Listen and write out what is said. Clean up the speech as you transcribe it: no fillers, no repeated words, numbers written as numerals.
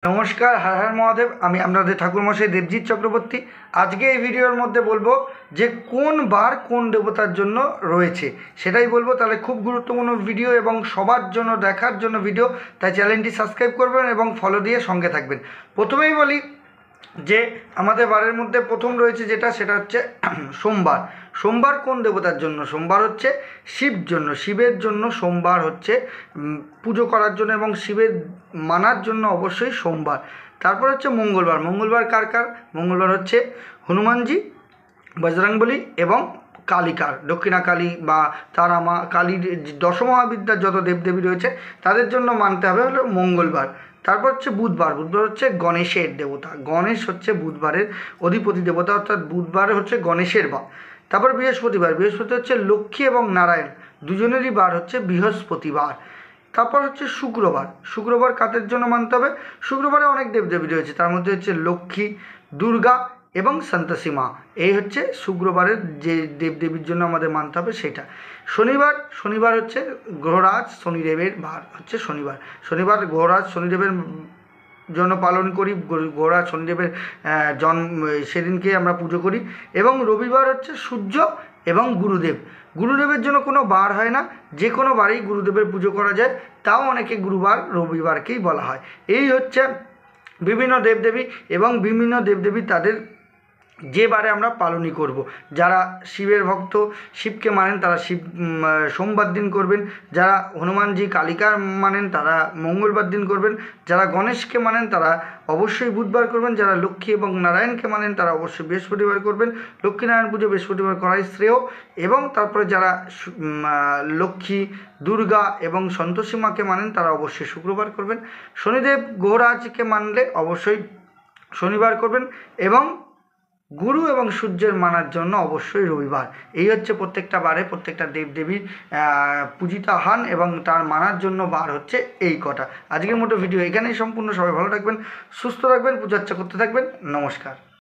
নমস্কার, হর হর মহাদেব। আমি আপনাদের ঠাকুরমশাই দেবজিৎ চক্রবর্তী। আজকে এই ভিডিওর মধ্যে বলবো যে কোন বার কোন দেবতার জন্য রয়েছে সেটাই বলবো। তাহলে খুব গুরুত্বপূর্ণ ভিডিও এবং সবার জন্য দেখার জন্য ভিডিও, তাই চ্যানেলটি সাবস্ক্রাইব করবেন এবং ফলো দিয়ে সঙ্গে থাকবেন। প্রথমেই বলি যে আমাদের বারের মধ্যে প্রথম রয়েছে সেটা হচ্ছে সোমবার। সোমবার কোন দেবতার জন্য? সোমবার হচ্ছে শিবের জন্য সোমবার হচ্ছে পুজো করার জন্য এবং শিবের মানার জন্য অবশ্যই সোমবার। তারপর হচ্ছে মঙ্গলবার কার? মঙ্গলবার হচ্ছে হনুমানজি, বজরংবলী এবং কালিকার, দক্ষিণা কালী বা তারা মা কালীর দশমহাবিদ্যার যত দেবদেবী রয়েছে তাদের জন্য মানতে হবে হলো মঙ্গলবার। তারপর হচ্ছে বুধবার হচ্ছে গণেশের দেবতা। গণেশ হচ্ছে বুধবারের অধিপতি দেবতা, অর্থাৎ বুধবার হচ্ছে গণেশের বার। তারপর বৃহস্পতি হচ্ছে লক্ষ্মী এবং নারায়ণ দুজনেরই বার হচ্ছে বৃহস্পতিবার। তারপর হচ্ছে শুক্রবার কাদের জন্য মানতে হবে? শুক্রবারে অনেক দেবদেবী রয়েছে, তার মধ্যে হচ্ছে লক্ষ্মী, দুর্গা এবং সন্তোষী মা। এই হচ্ছে শুক্রবারের যে দেবদেবীর জন্য আমাদের মানতে হবে সেটা। শনিবার হচ্ছে গ্রহরাজ শনিদেবের বার হচ্ছে শনিবার গ্রহরাজ শনিদেবের জন্য পালন করি। গ্রহরাজ শনিদেবের সেদিনকে আমরা পুজো করি। এবং রবিবার হচ্ছে সূর্য এবং গুরুদেবের জন্য কোনো বার হয় না, যে কোনো বারেই গুরুদেবের পুজো করা যায়, তাও অনেকে রবিবারকেই বলা হয়। এই হচ্ছে বিভিন্ন দেবদেবী এবং বিভিন্ন দেবদেবী তাদের যে বারে আমরা পালনই করব। যারা শিবের ভক্ত, শিবকে মানেন, তারা সোমবার দিন করবেন। যারা হনুমানজি কালিকার মানেন তারা মঙ্গলবার দিন করবেন। যারা গণেশকে মানেন তারা অবশ্যই বুধবার করবেন। যারা লক্ষ্মী এবং নারায়ণকে মানেন তারা অবশ্যই বৃহস্পতিবার করবেন। লক্ষ্মীনারায়ণ পুজো বৃহস্পতিবার করাই শ্রেয়। এবং তারপরে যারা লক্ষ্মী, দুর্গা এবং সন্তোষী মাকে মানেন তারা অবশ্যই শুক্রবার করবেন। শনিদেব গ্রহরাজকে মানলে অবশ্যই শনিবার করবেন। এবং গুরু এবং সূর্যের মানার জন্য অবশ্যই রবিবার। এই হচ্ছে প্রত্যেকটা বারে প্রত্যেকটা দেবদেবীর পূজিত হন এবং তার মানার জন্য বার হচ্ছে এই কটা। আজকের মতো ভিডিও এখানেই সম্পূর্ণ। সবাই ভালো থাকবেন, সুস্থ থাকবেন, পূজার্চা করতে থাকবেন। নমস্কার।